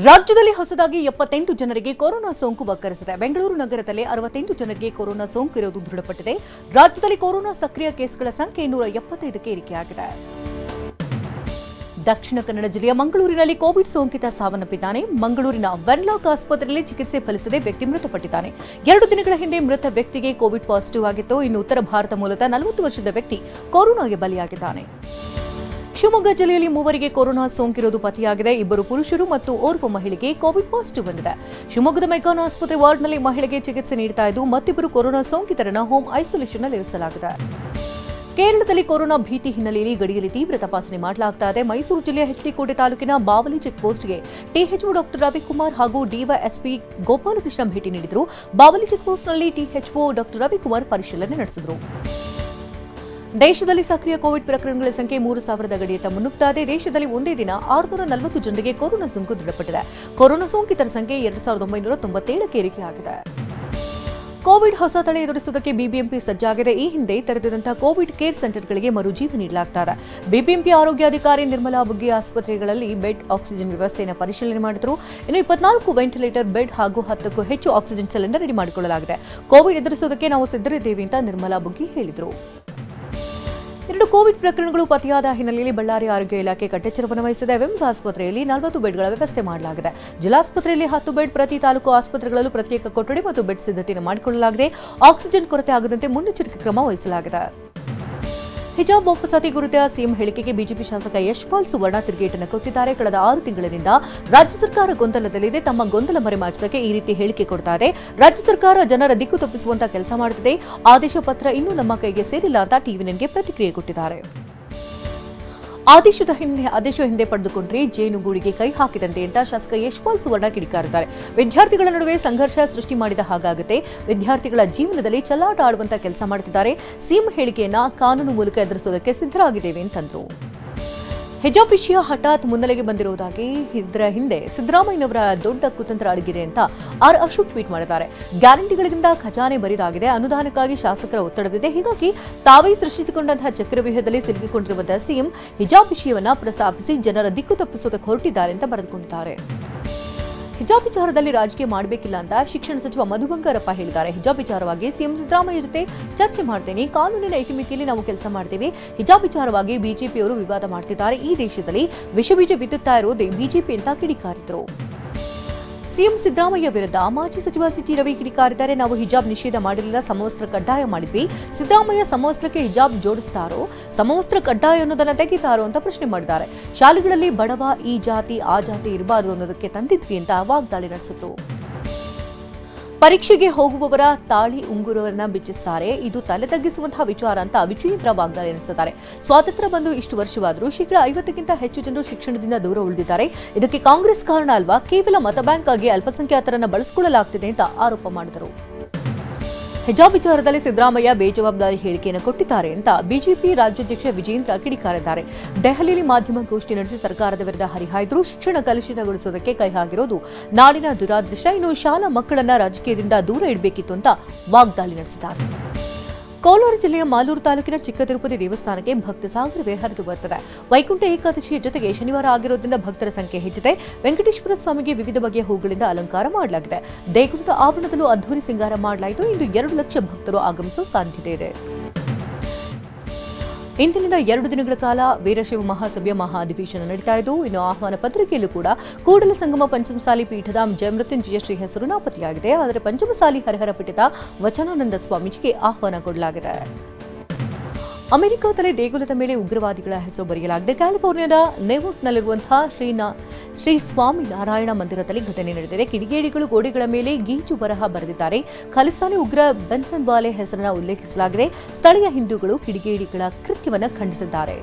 ರಾಜ್ಯದಲ್ಲಿ ಹೊಸದಾಗಿ 78 ಜನರಿಗೆ ಕೊರೋನಾ ಸೋಂಕು ವಕ್ಕರಿಸಿದೆ. ಬೆಂಗಳೂರು ನಗರದಲ್ಲಿ 68 ಜನರಿಗೆ ಕೊರೋನಾ ಸೋಂಕು ಇರುವುದು ದೃಢಪಟ್ಟಿದೆ. ರಾಜ್ಯದಲ್ಲಿ ಕೊರೋನಾ ಸಕ್ರಿಯ ಕೇಸ್ಗಳ ಸಂಖ್ಯೆ 175ಕ್ಕೆ ಏರಿಕೆಯಾಗಿದೆ. ದಕ್ಷಿಣ ಕನ್ನಡ ಜಿಲ್ಲೆಯ ಮಂಗಳೂರಿನಲ್ಲಿ ಕೋವಿಡ್ ಸೋಂಕಿತ ಸಾವನ್ನಪ್ಪಿದ್ದಾನೆ. ಮಂಗಳೂರಿನ ವೆನ್ಲಾಕ್ ಆಸ್ಪತ್ರೆಯಲ್ಲಿ ಚಿಕಿತ್ಸೆ ಫಲಿಸದೆ ವ್ಯಕ್ತಿ ಮೃತಪಟ್ಟಿದ್ದಾನೆ. 2 ದಿನಗಳ ಹಿಂದೆ ಮೃತ ವ್ಯಕ್ತಿಗೆ ಕೋವಿಡ್ ಪಾಸಿಟಿವ್ ಆಗಿತ್ತು. ಇನ್ನು ಉತ್ತರ ಭಾರತ ಮೂಲದ 40 ವರ್ಷದ ವ್ಯಕ್ತಿ ಕೊರೋನಾಗೆ ಬಲಿಯಾಗಿದ್ದಾನೆ. ಶಿವಮೊಗ್ಗ ಜಿಲ್ಲೆಯಲ್ಲಿ 3 ಕೊರೋನಾ ಸೋಂಕಿರುವುದು ಪತ್ತೆಯಾಗಿದೆ. 2 ಪುರುಷರು ಮತ್ತು ಓರ್ವ ಮಹಿಳೆಗೆ ಕೋವಿಡ್ ಪಾಸಿಟಿವ್ ಬಂದಿದೆ. ಶಿವಮೊಗ್ಗದ ಮೆಗಾನ್ ಆಸ್ಪತ್ರೆ ವಾರ್ಡ್ನಲ್ಲಿ ಮಹಿಳೆಗೆ ಚಿಕಿತ್ಸೆ ನೀಡುತ್ತಾ ಇದ್ದು ಮತ್ತಿಬ್ಬರು ಕೊರೋನಾ ಸೋಂಕಿತರನ್ನು ಹೋಮ್ ಐಸೋಲೇಷನ್ನಲ್ಲಿ ಇರಿಸಲಾಗಿದೆ. ಕೇರಳದಲ್ಲಿ ಕೊರೋನಾ ಭೀತಿ ಹಿನ್ನೆಲೆಯಲ್ಲಿ ಗಡಿಯಲ್ಲಿ ತೀವ್ರ ತಪಾಸಣೆ ಮಾಡಲಾಗ್ತಾ ಇದೆ. ಮೈಸೂರು ಜಿಲ್ಲೆಯ ಹೆಚ್ಡಿಕೋಟೆ ತಾಲೂಕಿನ ಬಾವಲಿ ಚೆಕ್ ಪೋಸ್ಟ್ಗೆ ಟಿಎಚ್ಒ ಡಾಕ್ಟರ್ ರವಿಕುಮಾರ್ ಹಾಗೂ ಡಿವೈಎಸ್ಪಿ ಗೋಪಾಲಕೃಷ್ಣ ಭೇಟಿ ನೀಡಿದರು. ಬಾವಲಿ ಚೆಕ್ ಪೋಸ್ಟ್ನಲ್ಲಿ ಟಿಎಚ್ಒ ಡಾಕ್ಟರ್ ರವಿಕುಮಾರ್ ಪರಿಶೀಲನೆ ನಡೆಸಿದರು. ದೇಶದಲ್ಲಿ ಸಕ್ರಿಯ ಕೋವಿಡ್ ಪ್ರಕರಣಗಳ ಸಂಖ್ಯೆ 3000 ಗಡಿಯತ್ತ ಮುನ್ನುಗ್ತಾ ಇದೆ. ದೇಶದಲ್ಲಿ ಒಂದೇ ದಿನ 640 ಜನರಿಗೆ ಕೊರೋನಾ ಸೋಂಕು ದೃಢಪಟ್ಟಿದೆ. ಕೊರೋನಾ ಸೋಂಕಿತರ ಸಂಖ್ಯೆ 2997ಕ್ಕೆ ಏರಿಕೆಯಾಗಿದೆ. ಕೋವಿಡ್ ಹೊಸ ತಡೆ ಎದುರಿಸುವುದಕ್ಕೆ ಬಿಬಿಎಂಪಿ ಸಜ್ಜಾಗಿದೆ. ಈ ಹಿಂದೆ ತೆರೆದಿದ್ದಂತಹ ಕೋವಿಡ್ ಕೇರ್ ಸೆಂಟರ್ಗಳಿಗೆ ಮರುಜೀವ ನೀಡಲಾಗುತ್ತದೆ. ಬಿಬಿಎಂಪಿ ಆರೋಗ್ಯಾಧಿಕಾರಿ ನಿರ್ಮಲಾ ಬುಗ್ಗಿ ಆಸ್ಪತ್ರೆಗಳಲ್ಲಿ ಬೆಡ್ ಆಕ್ಸಿಜನ್ ವ್ಯವಸ್ಥೆಯನ್ನು ಪರಿಶೀಲನೆ ಮಾಡಿದರು. ಇನ್ನು 24 ವೆಂಟಿಲೇಟರ್ ಬೆಡ್ ಹಾಗೂ 10ಕ್ಕೂ ಹೆಚ್ಚು ಆಕ್ಸಿಜನ್ ಸಿಲಿಂಡರ್ ರೆಡಿ ಮಾಡಿಕೊಳ್ಳಲಾಗಿದೆ. ಕೋವಿಡ್ ಎದುರಿಸುವುದಕ್ಕೆ ನಾವು ಸಿದ್ಧರಿದ್ದೇವೆ ಅಂತ ನಿರ್ಮಲಾ ಬುಗ್ಗಿ ಹೇಳಿದರು. 2 ಕೋವಿಡ್ ಪ್ರಕರಣಗಳು ಪತ್ತೆಯಾದ ಹಿನ್ನೆಲೆಯಲ್ಲಿ ಬಳ್ಳಾರಿ ಆರೋಗ್ಯ ಇಲಾಖೆ ಕಟ್ಟೆಚ್ಚರವನ್ನು ವಹಿಸಿದೆ. ವಿಮ್ಸ್ ಆಸ್ಪತ್ರೆಯಲ್ಲಿ 40 ಬೆಡ್ಗಳ ವ್ಯವಸ್ಥೆ ಮಾಡಲಾಗಿದೆ. ಜಿಲ್ಲಾಸ್ಪತ್ರೆಯಲ್ಲಿ 10 ಬೆಡ್, ಪ್ರತಿ ತಾಲೂಕು ಆಸ್ಪತ್ರೆಗಳಲ್ಲೂ ಪ್ರತ್ಯೇಕ ಕೊಠಡಿ ಮತ್ತು ಬೆಡ್ ಸಿದ್ಧತೆಯನ್ನು ಮಾಡಿಕೊಳ್ಳಲಾಗಿದೆ. ಆಕ್ಸಿಜನ್ ಕೊರತೆ ಆಗದಂತೆ ಮುನ್ನೆಚ್ಚರಿಕೆ ಕ್ರಮ ವಹಿಸಲಾಗಿದೆ. ಹಿಜಾಬ್ ವಾಪಸಾತಿ ಕುರಿತ ಸಿಎಂ ಹೇಳಿಕೆಗೆ ಬಿಜೆಪಿ ಶಾಸಕ ಯಶ್ಪಾಲ್ ಸುವರ್ಣ ತಿರುಗೇಟನ್ನು ಕೊಟ್ಟಿದ್ದಾರೆ. ಕಳೆದ 6 ತಿಂಗಳಿನಿಂದ ರಾಜ್ಯ ಸರ್ಕಾರ ಗೊಂದಲದಲ್ಲಿದೆ. ತಮ್ಮ ಗೊಂದಲ ಮರೆಮಾಚುವುದಕ್ಕೆ ಈ ರೀತಿ ಹೇಳಿಕೆ ಕೊಡ್ತಾ ಇದೆ. ರಾಜ್ಯ ಸರ್ಕಾರ ಜನರ ದಿಕ್ಕು ತಪ್ಪಿಸುವಂತ ಕೆಲಸ ಮಾಡುತ್ತಿದೆ. ಆದೇಶ ಪತ್ರ ಇನ್ನೂ ನಮ್ಮ ಕೈಗೆ ಸೇರಿಲ್ಲ ಅಂತ ಟಿವಿ9ಗೆ ಪ್ರತಿಕ್ರಿಯೆ ಕೊಟ್ಟಿದ್ದಾರೆ. ಆದೇಶ ಹಿಂದೆ ಪಡೆದುಕೊಂಡ್ರೆ ಜೇನುಗೂಡಿಗೆ ಕೈ ಹಾಕಿದಂತೆ ಅಂತ ಶಾಸಕ ಯಶ್ಪಾಲ್ ಸುವರ್ಣ ಕಿಡಿಕಾರಿದ್ದಾರೆ. ವಿದ್ಯಾರ್ಥಿಗಳ ನಡುವೆ ಸಂಘರ್ಷ ಸೃಷ್ಟಿ ಮಾಡಿದ ಹಾಗಾಗುತ್ತೆ. ವಿದ್ಯಾರ್ಥಿಗಳ ಜೀವನದಲ್ಲಿ ಚೆಲ್ಲಾಟ ಆಡುವಂತ ಕೆಲಸ ಮಾಡುತ್ತಿದ್ದಾರೆ. ಸಿಎಂ ಹೇಳಿಕೆಯನ್ನ ಕಾನೂನು ಮೂಲಕ ಎದುರಿಸುವುದಕ್ಕೆ ಸಿದ್ಧರಾಗಿದ್ದೇವೆ ಅಂತಂದ್ರು. ಹಿಜಾಬ್ ವಿಷಯ ಹಠಾತ್ ಮುನ್ನೆಲೆಗೆ ಬಂದಿರುವುದಾಗಿ ಇದರ ಹಿಂದೆ ಸಿದ್ದರಾಮಯ್ಯನವರ ದೊಡ್ಡ ಕುತಂತ್ರ ಅಡಗಿದೆ ಅಂತ ಅಶೋಕ್ ಟ್ವೀಟ್ ಮಾಡಿದ್ದಾರೆ. ಗ್ಯಾರಂಟಿಗಳಿಂದ ಖಜಾನೆ ಬರಿದಾಗಿದೆ. ಅನುದಾನಕ್ಕಾಗಿ ಶಾಸಕರ ಒತ್ತಡವಿದೆ. ಹೀಗಾಗಿ ತಾವೇ ಸೃಷ್ಟಿಸಿಕೊಂಡಂತಹ ಚಕ್ರವ್ಯೂಹದಲ್ಲಿ ಸಿಲುಕಿಕೊಂಡಿರುವಂತಹ ಸಿಎಂ ಹಿಜಾಬ್ ವಿಷಯವನ್ನ ಪ್ರಸ್ತಾಪಿಸಿ ಜನರ ದಿಕ್ಕು ತಪ್ಪಿಸುವುದಕ್ಕೆ ಹೊರಟಿದ್ದಾರೆ ಅಂತ ಬರೆದುಕೊಂಡಿದ್ದಾರೆ. ಹಿಜಾಬ್ ವಿಚಾರದಲ್ಲಿ ರಾಜಕೀಯ ಮಾಡಬೇಕಿಲ್ಲ ಅಂತ ಶಿಕ್ಷಣ ಸಚಿವ ಮಧು ಬಂಗಾರಪ್ಪ ಹೇಳಿದ್ದಾರೆ. ಹಿಜಾಬ್ ವಿಚಾರವಾಗಿ ಸಿಎಂ ಸಿದ್ದರಾಮಯ್ಯ ಜೊತೆ ಚರ್ಚೆ ಮಾಡ್ತೇನೆ. ಕಾನೂನಿನ ಇತಿಮಿತಿಯಲ್ಲಿ ನಾವು ಕೆಲಸ ಮಾಡ್ತೀವಿ. ಹಿಜಾಬ್ ವಿಚಾರವಾಗಿ ಬಿಜೆಪಿಯವರು ವಿವಾದ ಮಾಡ್ತಿದ್ದಾರೆ. ಈ ದೇಶದಲ್ಲಿ ವಿಷಬೀಜ ಬಿತ್ತುತ್ತಾ ಇರೋದೇ ಬಿಜೆಪಿ ಅಂತ ಕಿಡಿಕಾರಿದರು. ಸಿಎಂ ಸಿದ್ದರಾಮಯ್ಯ ವಿರುದ್ಧ ಮಾಜಿ ಸಚಿವ ಸಿಟಿ ರವಿ ಕಿಡಿಕಾರಿದ್ದಾರೆ. ನಾವು ಹಿಜಾಬ್ ನಿಷೇಧ ಮಾಡಲಿಲ್ಲ, ಸಮವಸ್ತ್ರ ಕಡ್ಡಾಯ ಮಾಡಿದ್ವಿ. ಸಿದ್ದರಾಮಯ್ಯ ಸಮವಸ್ತ್ರಕ್ಕೆ ಹಿಜಾಬ್ ಜೋಡಿಸ್ತಾರೋ, ಸಮವಸ್ತ್ರ ಕಡ್ಡಾಯ ಅನ್ನೋದನ್ನ ತೆಗಿತಾರೋ ಅಂತ ಪ್ರಶ್ನೆ ಮಾಡಿದ್ದಾರೆ. ಶಾಲೆಗಳಲ್ಲಿ ಬಡವ ಈ ಜಾತಿ ಆ ಜಾತಿ ಇರಬಾರದು ಅನ್ನೋದಕ್ಕೆ ತಂದಿದ್ವಿ ಅಂತ ವಾಗ್ದಾಳಿ ನಡೆಸಿದ್ರು. ಪರೀಕ್ಷೆಗೆ ಹೋಗುವವರ ತಾಳಿ ಉಂಗುರವನ್ನ ಬಿಚ್ಚಿಸುತ್ತಾರೆ. ಇದು ತಲೆ ತಗ್ಗಿಸುವಂತಹ ವಿಚಾರ ಅಂತ ವಿಚಿತ್ರ ವಾಗ್ದಾಳಿ ನಡೆಸಿದ್ದಾರೆ. ಸ್ವಾತಂತ್ರ್ಯ ಬಂದು ಇಷ್ಟು ವರ್ಷವಾದರೂ 50%ಕ್ಕಿಂತ ಹೆಚ್ಚು ಜನರು ಶಿಕ್ಷಣದಿಂದ ದೂರ ಉಳಿದಿದ್ದಾರೆ. ಇದಕ್ಕೆ ಕಾಂಗ್ರೆಸ್ ಕಾರಣ ಅಲ್ವಾ? ಕೇವಲ ಮತ ಬ್ಯಾಂಕ್ ಆಗಿ ಅಲ್ಪಸಂಖ್ಯಾತರನ್ನ ಬಳಸಿಕೊಳ್ಳಲಾಗುತ್ತಿದೆ ಅಂತ ಆರೋಪ ಮಾಡಿದರು. ಹಿಜಾಬ್ ವಿಚಾರದಲ್ಲಿ ಸಿದ್ದರಾಮಯ್ಯ ಬೇಜವಾಬ್ದಾರಿ ಹೇಳಿಕೆಯನ್ನು ಕೊಟ್ಟಿದ್ದಾರೆ ಅಂತ ಬಿಜೆಪಿ ರಾಜ್ಯಾಧ್ಯಕ್ಷ ವಿಜೇಂದ್ರ ಕಿಡಿಕಾರಿದ್ದಾರೆ. ದೆಹಲಿಯಲ್ಲಿ ಮಾಧ್ಯಮ ಗೋಷ್ಠಿ ನಡೆಸಿ ಸರ್ಕಾರದ ವಿರುದ್ಧ ಹರಿಹಾಯ್ದರು. ಶಿಕ್ಷಣ ಕಲುಷಿತಗೊಳಿಸುವುದಕ್ಕೆ ಕೈ ಹಾಕಿರೋದು ನಾಡಿನ ದುರಾದೃಷ್ಟ. ಇನ್ನು ಶಾಲಾ ಮಕ್ಕಳನ್ನ ರಾಜಕೀಯದಿಂದ ದೂರ ಇಡಬೇಕಿತ್ತು ಅಂತ ವಾಗ್ದಾಳಿ ನಡೆಸಿದ್ದಾರೆ. ಕೋಲಾರ ಜಿಲ್ಲೆಯ ಮಾಲೂರು ತಾಲೂಕಿನ ಚಿಕ್ಕ ತಿರುಪತಿ ದೇವಸ್ಥಾನಕ್ಕೆ ಭಕ್ತ ಸಾಗರವೇ ಹರಿದು ಬರುತ್ತದೆ. ವೈಕುಂಠ ಏಕಾದಶಿಯ ಜೊತೆಗೆ ಶನಿವಾರ ಆಗಿರೋದ್ರಿಂದ ಭಕ್ತರ ಸಂಖ್ಯೆ ಹೆಚ್ಚಿದೆ. ವೆಂಕಟೇಶ್ವರ ಸ್ವಾಮಿಗೆ ವಿವಿಧ ಬಗೆಯ ಹೂಗಳಿಂದ ಅಲಂಕಾರ ಮಾಡಲಾಗಿದೆ. ದೇಗುಲದ ಆವರಣದಲ್ಲೂ ಅದ್ದೂರಿ ಸಿಂಗಾರ ಮಾಡಲಾಯಿತು. ಇಂದು 2 ಲಕ್ಷ ಭಕ್ತರು ಆಗಮಿಸುವ ಸಾಧ್ಯತೆ ಇದೆ. ಇಂದಿನಿಂದ 2 ದಿನಗಳ ಕಾಲ ವೀರಶೈವ ಮಹಾಸಭೆಯ ಮಹಾಧಿವೇಶನ ನಡೀತಾ ಇದ್ದು, ಇನ್ನು ಆಹ್ವಾನ ಪತ್ರಿಕೆಯಲ್ಲೂ ಕೂಡ ಕೂಡಲ ಸಂಗಮ ಪಂಚಮಸಾಲಿ ಪೀಠದ ಜಯಮೃತ್ಯುಂಜಯ ಶ್ರೀ ಹೆಸರು ನಾಪತ್ತೆಯಾಗಿದೆ. ಆದರೆ ಪಂಚಮಸಾಲಿ ಹರಿಹರ ಪೀಠದ ವಚನಾನಂದ ಸ್ವಾಮೀಜಿಗೆ ಆಹ್ವಾನ ಕೊಡಲಾಗಿದೆ. ಅಮೆರಿಕದಲ್ಲಿ ದೇಗುಲದ ಮೇಲೆ ಉಗ್ರವಾದಿಗಳ ಹೆಸರು ಬರೆಯಲಾಗಿದೆ. ಕ್ಯಾಲಿಫೋರ್ನಿಯಾದ ನೆವೋಟ್ನಲ್ಲಿರುವಂತಹ ಶ್ರೀ ಸ್ವಾಮಿ ನಾರಾಯಣ ಮಂದಿರದಲ್ಲಿ ಘಟನೆ ನಡೆದಿದೆ. ಕಿಡಿಗೇಡಿಗಳು ಗೋಡೆಗಳ ಮೇಲೆ ಗೀಚು ಬರಹ ಬರೆದಿದ್ದಾರೆ. ಖಲಿಸ್ತಾನಿ ಉಗ್ರ ಬೆನ್ಹನ್ವಾಲೆ ಹೆಸರನ್ನು ಉಲ್ಲೇಖಿಸಲಾಗಿದೆ. ಸ್ಥಳೀಯ ಹಿಂದೂಗಳು ಕಿಡಿಗೇಡಿಗಳ ಕೃತ್ಯವನ್ನು ಖಂಡಿಸಿದ್ದಾರೆ.